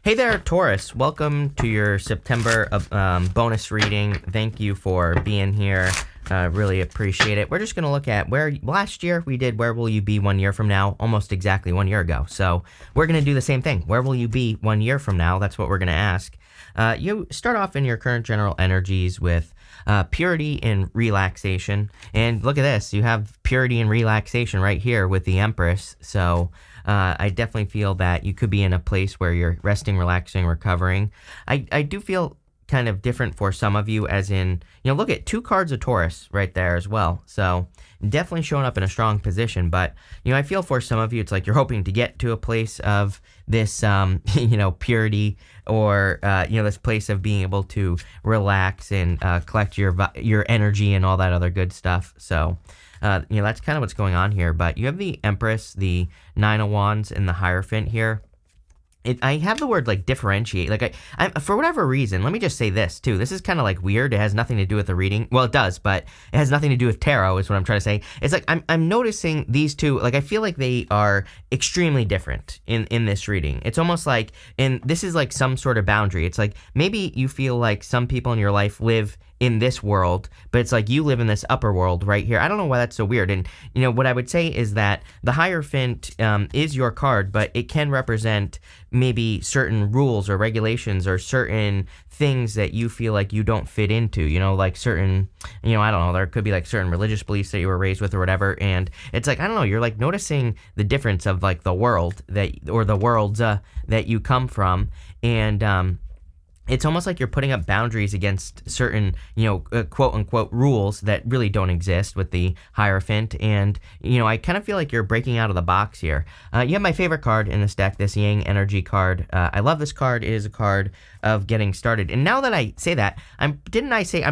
Hey there, Taurus. Welcome to your September bonus reading. Thank you for being here. Really appreciate it. We're just going to look at where last year we did where will you be 1 year from now, almost exactly 1 year ago. So we're going to do the same thing. Where will you be 1 year from now? That's what we're going to ask. You start off in your current general energies with purity and relaxation. And look at this. You have purity and relaxation right here with the Empress. So I definitely feel that you could be in a place where you're resting, relaxing, recovering. I do feel kind of different for some of you, as in, look at 2 cards of Taurus right there as well. So definitely showing up in a strong position. But, I feel for some of you, it's like you're hoping to get to a place of this, purity or, this place of being able to relax and collect your energy and all that other good stuff. So, that's kind of what's going on here. But you have the Empress, the Nine of Wands, and the Hierophant here. I have the word like differentiate. Like I for whatever reason, let me just say this too. This is kind of like weird. It has nothing to do with the reading. Well, it does, but it has nothing to do with tarot is what I'm trying to say. It's like I'm noticing these two, like I feel like they are extremely different in this reading. It's almost like, and this is like some sort of boundary. It's like maybe you feel like some people in your life live in this world, but it's like you live in this upper world right here. I don't know why that's so weird. And, what I would say is that the Hierophant is your card, but it can represent maybe certain rules or regulations or certain things that you feel like you don't fit into, like certain, I don't know, there could be like certain religious beliefs that you were raised with or whatever. And it's like, I don't know, you're like noticing the difference of like the world or the worlds that you come from. And, it's almost like you're putting up boundaries against certain, quote unquote rules that really don't exist with the Hierophant. And, I kind of feel like you're breaking out of the box here. You have my favorite card in this deck, this Yang Energy card. I love this card. It is a card of getting started. And now that I say that, I'm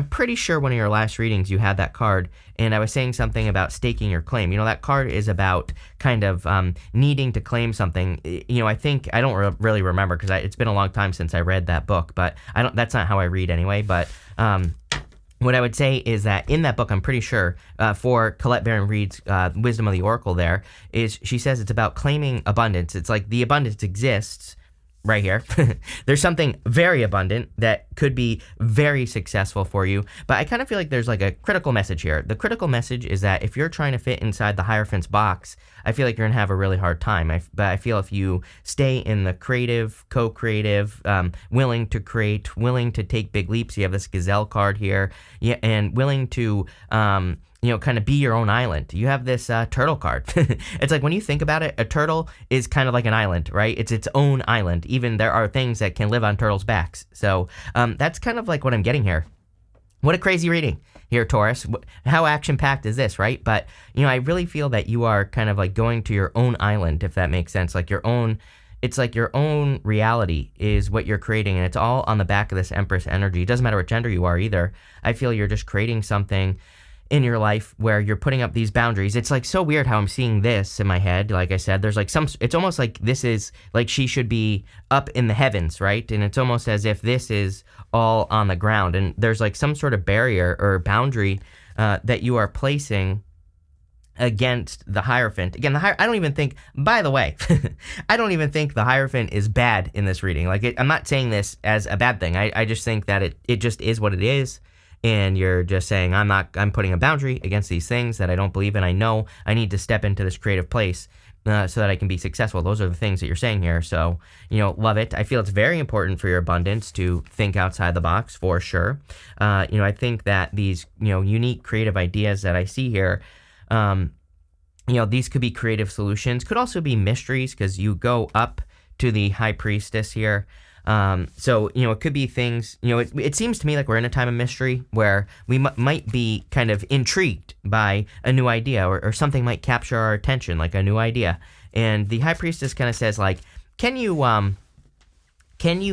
pretty sure one of your last readings you had that card. And I was saying something about staking your claim. That card is about kind of needing to claim something. I think, I don't really remember because it's been a long time since I read that book, but that's not how I read anyway. But what I would say is that in that book, I'm pretty sure, for Colette Baron Reed's Wisdom of the Oracle there, is she says it's about claiming abundance. It's like the abundance exists right here. There's something very abundant that could be very successful for you. But I kind of feel like there's like a critical message here. The critical message is that if you're trying to fit inside the Hierophant's box, I feel like you're going to have a really hard time. But I feel if you stay in the creative, co-creative, willing to create, willing to take big leaps, you have this Gazelle card here, and willing to kind of be your own island. You have this turtle card. It's like when you think about it, a turtle is kind of like an island, right? It's its own island. Even there are things that can live on turtles' backs. So that's kind of like what I'm getting here. What a crazy reading here, Taurus. How action-packed is this, right? But, I really feel that you are kind of like going to your own island, if that makes sense. Like it's like your own reality is what you're creating, and it's all on the back of this Empress energy. It doesn't matter what gender you are either. I feel you're just creating something in your life where you're putting up these boundaries. It's like so weird how I'm seeing this in my head. Like I said, there's like it's almost like this is like she should be up in the heavens, right? And it's almost as if this is all on the ground. And there's like some sort of barrier or boundary that you are placing against the Hierophant. Again, I don't even think, by the way, I don't even think the Hierophant is bad in this reading. Like I'm not saying this as a bad thing. I just think that it just is what it is. And you're just saying, I'm putting a boundary against these things that I don't believe in. I know I need to step into this creative place so that I can be successful. Those are the things that you're saying here. So, love it. I feel it's very important for your abundance to think outside the box for sure. I think that these, unique creative ideas that I see here, these could be creative solutions, could also be mysteries because you go up to the High Priestess here. So, it could be things, it seems to me like we're in a time of mystery where we might be kind of intrigued by a new idea or something might capture our attention, like a new idea. And the High Priestess kind of says like, can you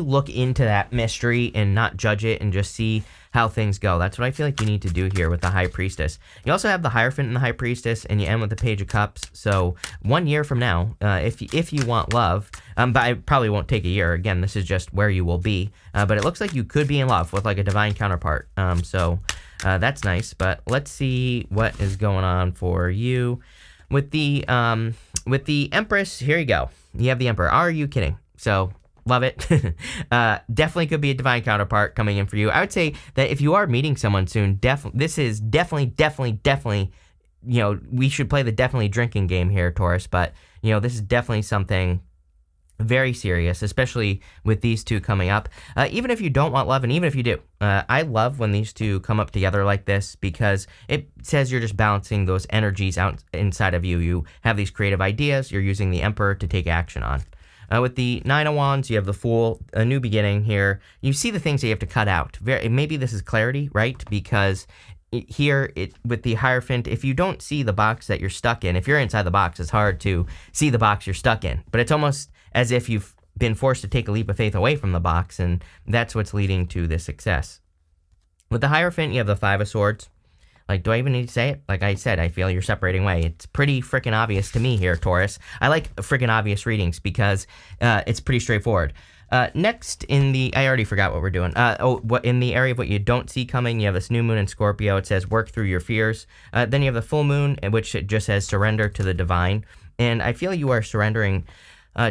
look into that mystery and not judge it and just see how things go? That's what I feel like you need to do here with the High Priestess. You also have the Hierophant and the High Priestess, and you end with the Page of Cups. So 1 year from now, if you want love, but I probably won't take a year. Again, this is just where you will be. But it looks like you could be in love with like a divine counterpart. So that's nice. But let's see what is going on for you with the Empress. Here you go. You have the Emperor. Are you kidding? So love it. Definitely could be a divine counterpart coming in for you. I would say that if you are meeting someone soon, this is definitely, we should play the definitely drinking game here, Taurus, but, this is definitely something very serious, especially with these two coming up. Even if you don't want love, and even if you do, I love when these two come up together like this because it says you're just balancing those energies out inside of you. You have these creative ideas you're using the Emperor to take action on. With the Nine of Wands, you have the Fool, a new beginning here. You see the things that you have to cut out. Maybe this is clarity, right? Because with the Hierophant, if you don't see the box that you're stuck in, if you're inside the box, it's hard to see the box you're stuck in. But it's almost as if you've been forced to take a leap of faith away from the box, and that's what's leading to this success. With the Hierophant, you have the Five of Swords. Like, do I even need to say it? Like I said, I feel you're separating away. It's pretty freaking obvious to me here, Taurus. I like freaking obvious readings because it's pretty straightforward. Next, I already forgot what we're doing. In the area of what you don't see coming, you have this new moon in Scorpio. It says work through your fears. Then you have the full moon, which it just says surrender to the divine. And I feel you are surrendering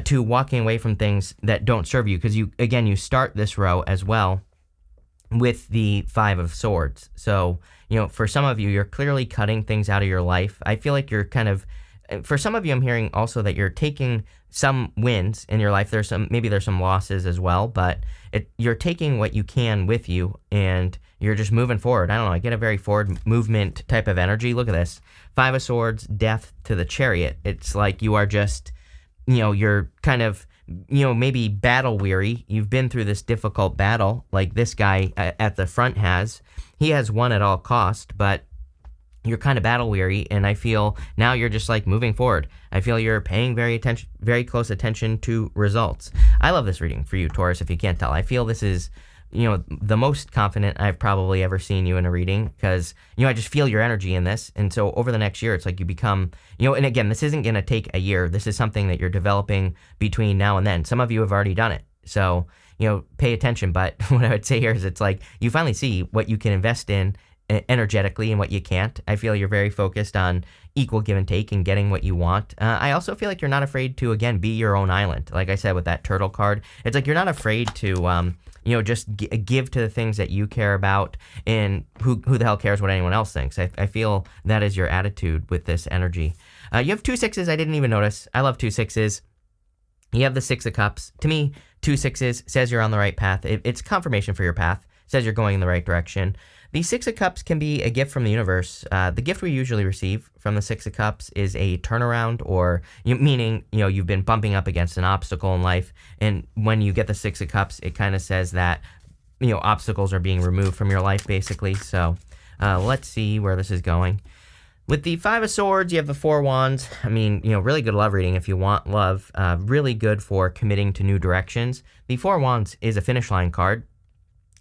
to walking away from things that don't serve you, because you start this row as well with the Five of Swords. So, for some of you, you're clearly cutting things out of your life. I feel like you're for some of you, I'm hearing also that you're taking some wins in your life. Maybe there's some losses as well, but you're taking what you can with you and you're just moving forward. I don't know. I get a very forward movement type of energy. Look at this. Five of Swords, Death to the Chariot. It's like you are just, you're kind of, maybe battle weary. You've been through this difficult battle like this guy at the front has. He has won at all cost, but you're kind of battle weary, and I feel now you're just like moving forward. I feel you're paying very close attention to results. I love this reading for you, Taurus, if you can't tell. I feel this is, the most confident I've probably ever seen you in a reading because, I just feel your energy in this. And so over the next year, it's like you become, and again, this isn't going to take a year. This is something that you're developing between now and then. Some of you have already done it. So, pay attention. But what I would say here is it's like you finally see what you can invest in energetically and what you can't. I feel you're very focused on equal give and take and getting what you want. I also feel like you're not afraid to, again, be your own island. Like I said with that turtle card, it's like you're not afraid to, just give to the things that you care about, and who the hell cares what anyone else thinks. I feel that is your attitude with this energy. You have 2 6s. I didn't even notice. I love 2 6s. You have the 6 of Cups. To me, 2 6s says you're on the right path. It's confirmation for your path. Says you're going in the right direction. The 6 of Cups can be a gift from the universe. The gift we usually receive from the 6 of Cups is a turnaround, or meaning, you've been bumping up against an obstacle in life. And when you get the 6 of Cups, it kind of says that, obstacles are being removed from your life, basically. So let's see where this is going. With the 5 of Swords, you have the 4 Wands. I mean, really good love reading if you want love. Really good for committing to new directions. The 4 Wands is a finish line card.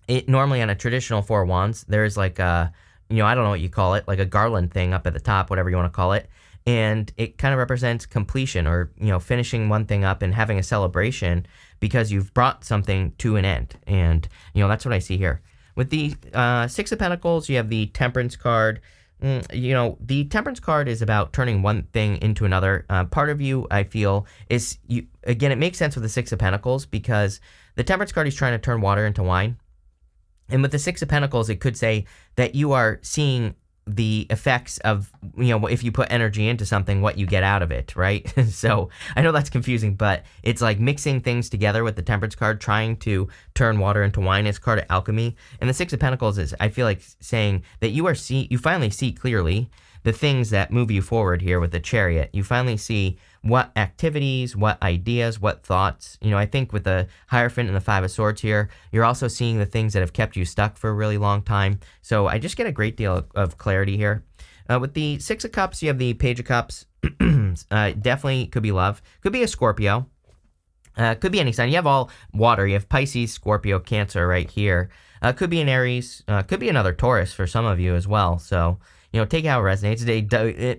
It normally on a traditional 4 Wands, there's like a, I don't know what you call it, like a garland thing up at the top, whatever you want to call it. And it kind of represents completion, or, finishing one thing up and having a celebration because you've brought something to an end. And, that's what I see here. With the 6 of Pentacles, you have the Temperance card. The Temperance card is about turning one thing into another. Part of you, I feel, is, again, it makes sense with the 6 of Pentacles because the Temperance card is trying to turn water into wine. And with the 6 of Pentacles, it could say that you are seeing the effects of, if you put energy into something, what you get out of it, right? So I know that's confusing, but it's like mixing things together with the Temperance card, trying to turn water into wine. It's card of alchemy. And the 6 of Pentacles is, I feel like, saying that you finally see clearly the things that move you forward here with the Chariot. You finally see what activities, what ideas, what thoughts. I think with the Hierophant and the 5 of Swords here, you're also seeing the things that have kept you stuck for a really long time. So I just get a great deal of clarity here. With the 6 of Cups, you have the Page of Cups. Definitely could be love. Could be a Scorpio. Could be any sign. You have all water. You have Pisces, Scorpio, Cancer right here. Could be an Aries. Could be another Taurus for some of you as well. So, take how it resonates.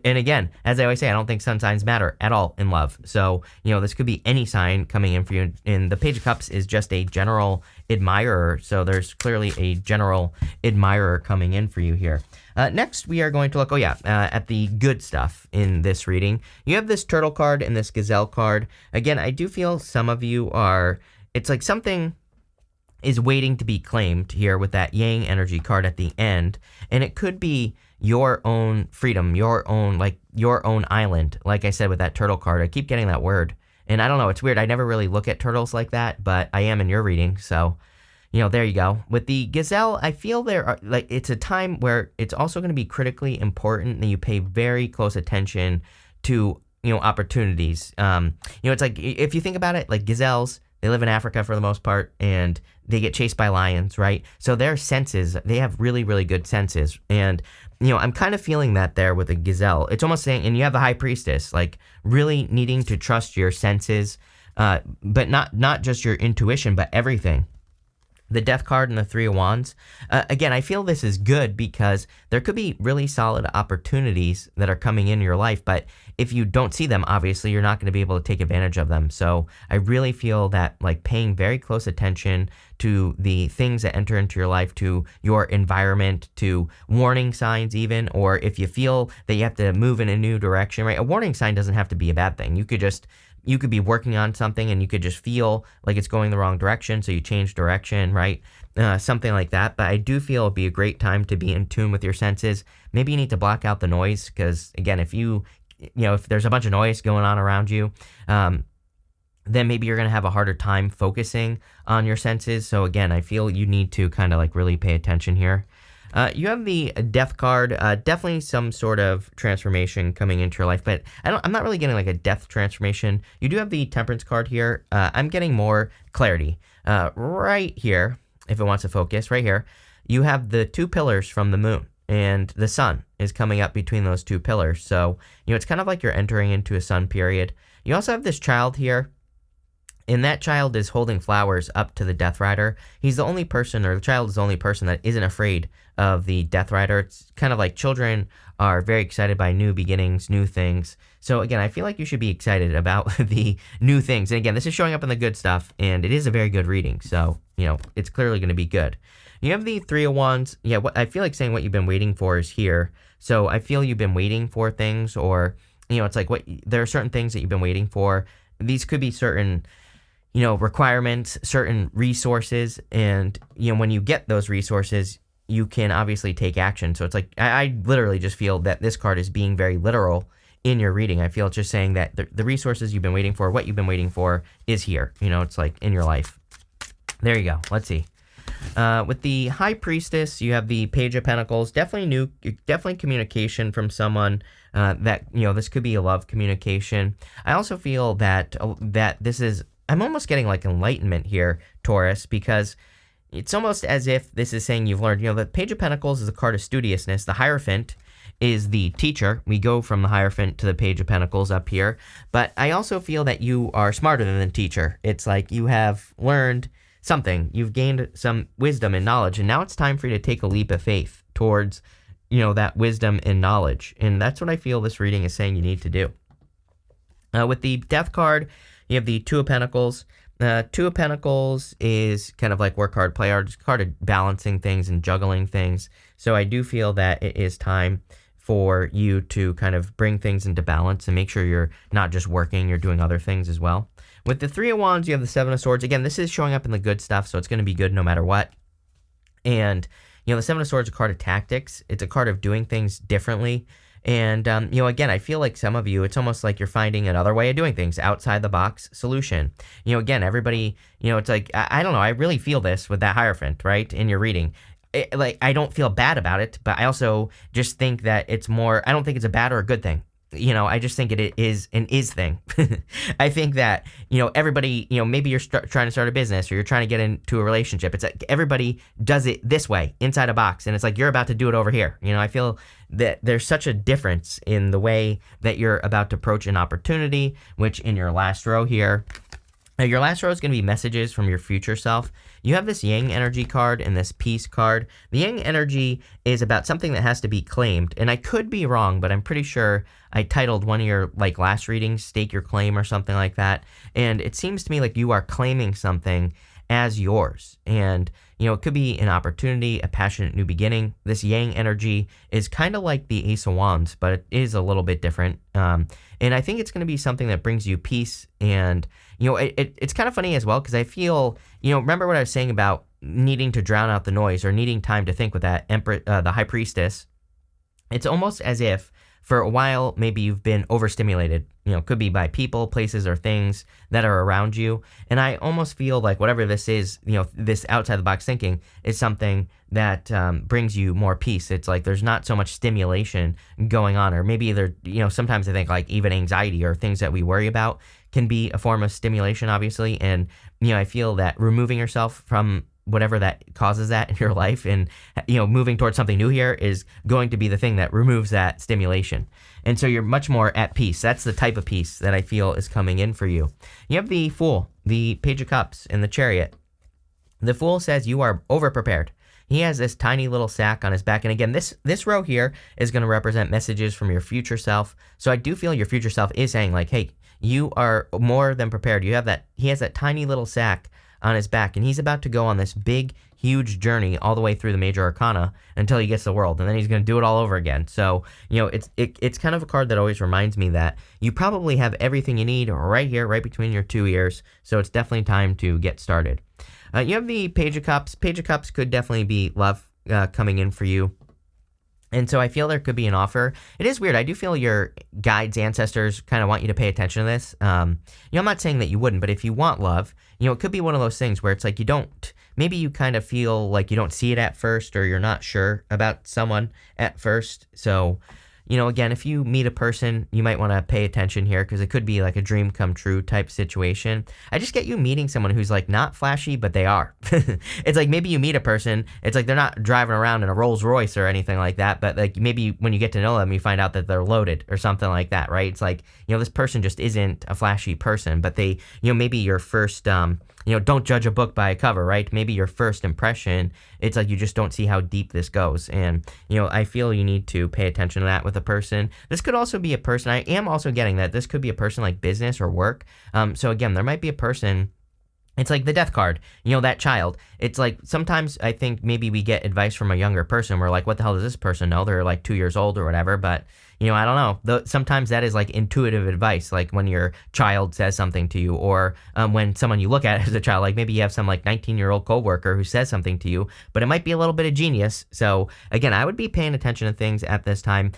And again, as I always say, I don't think sun signs matter at all in love. So, this could be any sign coming in for you. And the Page of Cups is just a general admirer. So there's clearly a general admirer coming in for you here. Next, we are going to look, at the good stuff in this reading. You have this Turtle card and this Gazelle card. Again, I do feel some of you are it's like something is waiting to be claimed here with that Yang energy card at the end. And it could be your own freedom, your own island. Like I said with that turtle card, I keep getting that word. And I don't know, it's weird. I never really look at turtles like that, but I am in your reading. So, there you go. With the gazelle, I feel it's a time where it's also going to be critically important that you pay very close attention to, opportunities. It's like, if you think about it, like gazelles, they live in Africa for the most part, and they get chased by lions, right? So their senses, they have really, really good senses. And, I'm kind of feeling that there with a gazelle. It's almost saying, and you have the high priestess, like really needing to trust your senses, but not just your intuition, but everything. The Death card and the Three of Wands. Again, I feel this is good because there could be really solid opportunities that are coming in your life, but if you don't see them, obviously, you're not going to be able to take advantage of them. So I really feel that like paying very close attention to the things that enter into your life, to your environment, to warning signs even, or if you feel that you have to move in a new direction, right? A warning sign doesn't have to be a bad thing. You could be working on something and you could just feel like it's going the wrong direction, so you change direction, right? Something like that. But I do feel it'd be a great time to be in tune with your senses. Maybe you need to block out the noise because, again, if if there's a bunch of noise going on around you, then maybe you're going to have a harder time focusing on your senses. So again, I feel you need to kind of like really pay attention here. You have the Death card, definitely some sort of transformation coming into your life, but I'm not really getting like a death transformation. You do have the Temperance card here. I'm getting more clarity. Right here, if it wants to focus, right here, you have the two pillars from the moon, and the sun is coming up between those two pillars. So, it's kind of like you're entering into a sun period. You also have this child here. And that child is holding flowers up to the Death Rider. He's the only person, or the child is the only person that isn't afraid of the Death Rider. It's kind of like children are very excited by new beginnings, new things. So again, I feel like you should be excited about the new things. And again, this is showing up in the good stuff, and it is a very good reading. So, it's clearly going to be good. You have the Three of Wands. Yeah, I feel like saying what you've been waiting for is here. So I feel you've been waiting for things, or, it's like there are certain things that you've been waiting for. These could be certain requirements, certain resources, and, when you get those resources, you can obviously take action. So it's like, I literally just feel that this card is being very literal in your reading. I feel it's just saying that the resources you've been waiting for, what you've been waiting for is here. It's like in your life. There you go. Let's see. With the High Priestess, you have the Page of Pentacles. Definitely communication from someone that, this could be a love communication. I also feel that this is, I'm almost getting like enlightenment here, Taurus, because it's almost as if this is saying you've learned. The Page of Pentacles is a card of studiousness. The Hierophant is the teacher. We go from the Hierophant to the Page of Pentacles up here. But I also feel that you are smarter than the teacher. It's like you have learned something. You've gained some wisdom and knowledge, and now it's time for you to take a leap of faith towards, that wisdom and knowledge. And that's what I feel this reading is saying you need to do. With the Death card, you have the Two of Pentacles. Two of Pentacles is kind of like work hard, play hard. It's card of balancing things and juggling things. So I do feel that it is time for you to kind of bring things into balance and make sure you're not just working, you're doing other things as well. With the Three of Wands, you have the Seven of Swords. Again, this is showing up in the good stuff, so it's going to be good no matter what. And, the Seven of Swords is a card of tactics. It's a card of doing things differently. And, again, I feel like some of you, it's almost like you're finding another way of doing things, outside the box solution. Again, everybody, it's like, I don't know, I really feel this with that Hierophant, right, in your reading. I don't feel bad about it, but I also just think that it's more, I don't think it's a bad or a good thing. I just think it is an is thing. I think that, everybody, maybe you're trying to start a business or you're trying to get into a relationship. It's like everybody does it this way, inside a box. And it's like you're about to do it over here. I feel that there's such a difference in the way that you're about to approach an opportunity, which in your last row here, your last row is going to be messages from your future self. You have this Yang energy card and this Peace card. The Yang energy is about something that has to be claimed. And I could be wrong, but I'm pretty sure I titled one of your last readings, Stake Your Claim or something like that. And it seems to me like you are claiming something as yours. And, it could be an opportunity, a passionate new beginning. This yang energy is kind of like the Ace of Wands, but it is a little bit different. And I think it's going to be something that brings you peace. And, it's kind of funny as well, because I feel, remember what I was saying about needing to drown out the noise or needing time to think with that the High Priestess. It's almost as if for a while, maybe you've been overstimulated, could be by people, places, or things that are around you. And I almost feel like whatever this is, this outside the box thinking is something that brings you more peace. It's like there's not so much stimulation going on, or maybe sometimes I think like even anxiety or things that we worry about can be a form of stimulation, obviously. And, I feel that removing yourself from whatever that causes that in your life and, moving towards something new here is going to be the thing that removes that stimulation. And so you're much more at peace. That's the type of peace that I feel is coming in for you. You have the Fool, the Page of Cups, and the Chariot. The Fool says you are over-prepared. He has this tiny little sack on his back. And again, this row here is going to represent messages from your future self. So I do feel your future self is saying like, hey, you are more than prepared. He has that tiny little sack on his back, and he's about to go on this big, huge journey all the way through the major arcana until he gets the world, and then he's going to do it all over again. So, it's kind of a card that always reminds me that you probably have everything you need right here, right between your two ears, so it's definitely time to get started. You have the Page of Cups. Page of Cups could definitely be love coming in for you. And so I feel there could be an offer. It is weird. I do feel your guides, ancestors kind of want you to pay attention to this. I'm not saying that you wouldn't, but if you want love, it could be one of those things where it's like maybe you kind of feel like you don't see it at first, or you're not sure about someone at first. So, again, if you meet a person, you might want to pay attention here, because it could be like a dream come true type situation. I just get you meeting someone who's like not flashy, but they are. It's like maybe you meet a person, it's like they're not driving around in a Rolls Royce or anything like that, but like maybe when you get to know them, you find out that they're loaded or something like that, right? It's like, this person just isn't a flashy person, but they, maybe your first, don't judge a book by a cover, right? Maybe your first impression, it's like you just don't see how deep this goes. And, I feel you need to pay attention to that with a person. This could also be a person, I am also getting that this could be a person like business or work. So again, there might be a person, it's like the Death card, that child. It's like sometimes I think maybe we get advice from a younger person. We're like, what the hell does this person know? They're like 2 years old or whatever, but I don't know. Sometimes that is like intuitive advice, like when your child says something to you, or when someone you look at as a child, like maybe you have some like 19-year-old coworker who says something to you, but it might be a little bit of genius. So again, I would be paying attention to things at this time.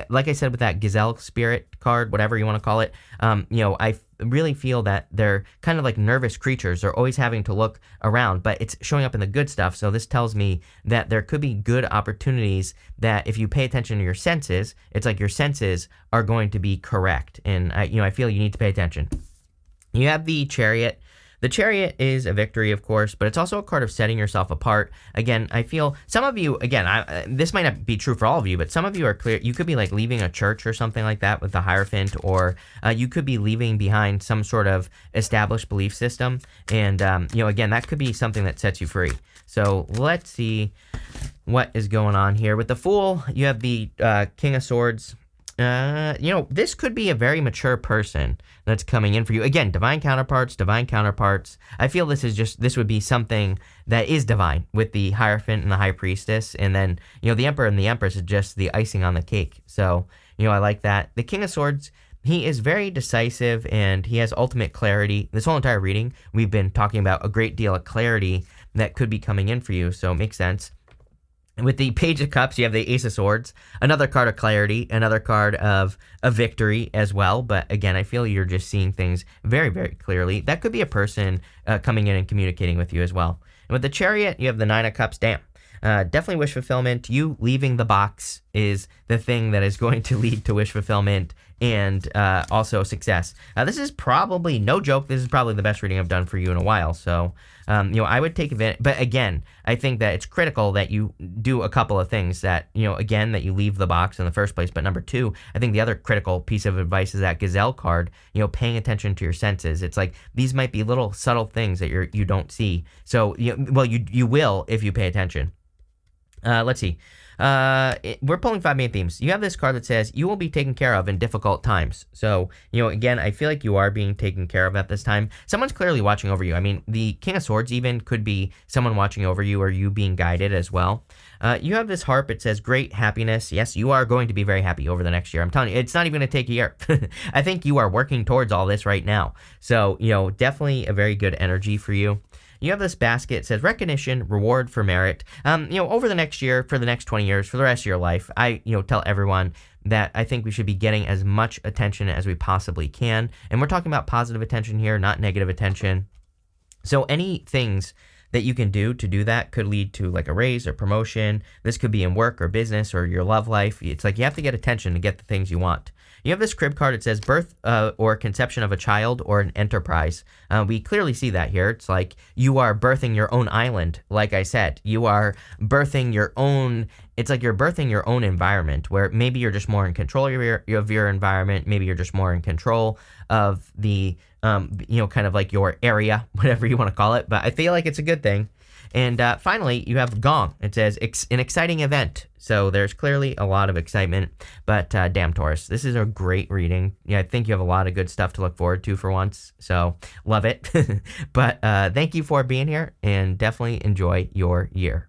Like I said, with that Gazelle Spirit card, whatever you want to call it, I really feel that they're kind of like nervous creatures. They're always having to look around, but it's showing up in the good stuff. So this tells me that there could be good opportunities that if you pay attention to your senses, it's like your senses are going to be correct. And I feel you need to pay attention. You have the Chariot. The Chariot is a victory, of course, but it's also a card of setting yourself apart. Again, I feel some of you, again, this might not be true for all of you, but some of you are clear. You could be like leaving a church or something like that with the Hierophant, or you could be leaving behind some sort of established belief system. And, again, that could be something that sets you free. So let's see what is going on here. With the Fool, you have the King of Swords. This could be a very mature person that's coming in for you. Again, divine counterparts. I feel this would be something that is divine with the Hierophant and the High Priestess. And then, the Emperor and the Empress is just the icing on the cake. So, I like that. The King of Swords, he is very decisive and he has ultimate clarity. This whole entire reading, we've been talking about a great deal of clarity that could be coming in for you. So it makes sense. With the Page of Cups, you have the Ace of Swords, another card of clarity, another card of a victory as well. But again, I feel you're just seeing things very, very clearly. That could be a person coming in and communicating with you as well. And with the Chariot, you have the Nine of Cups. Damn. Definitely wish fulfillment. You leaving the box is the thing that is going to lead to wish fulfillment and also success. This is probably, no joke, this is probably the best reading I've done for you in a while. So, I would take advantage. But again, I think that it's critical that you do a couple of things that, again, that you leave the box in the first place. But number two, I think the other critical piece of advice is that Gazelle card, paying attention to your senses. It's like these might be little subtle things that you don't see. So, you will if you pay attention. Let's see. We're pulling 5 main themes. You have this card that says you will be taken care of in difficult times. So, again, I feel like you are being taken care of at this time. Someone's clearly watching over you. I mean, the King of Swords even could be someone watching over you or you being guided as well. You have this harp. It says great happiness. Yes, you are going to be very happy over the next year. I'm telling you, it's not even going to take a year. I think you are working towards all this right now. So, definitely a very good energy for you. You have this basket. It says recognition, reward for merit. Over the next year, for the next 20 years, for the rest of your life, I, tell everyone that I think we should be getting as much attention as we possibly can. And we're talking about positive attention here, not negative attention. So any things that you can do to do that could lead to like a raise or promotion. This could be in work or business or your love life. It's like you have to get attention to get the things you want. You have this crib card. It says birth or conception of a child or an enterprise. We clearly see that here. It's like you are birthing your own island. Like I said, you are birthing your own. It's like you're birthing your own environment where maybe you're just more in control of your environment. Maybe you're just more in control of the, kind of like your area, whatever you want to call it. But I feel like it's a good thing. And finally, you have Gong. It says an exciting event. So there's clearly a lot of excitement. But damn, Taurus, this is a great reading. Yeah, I think you have a lot of good stuff to look forward to for once. So love it. But thank you for being here and definitely enjoy your year.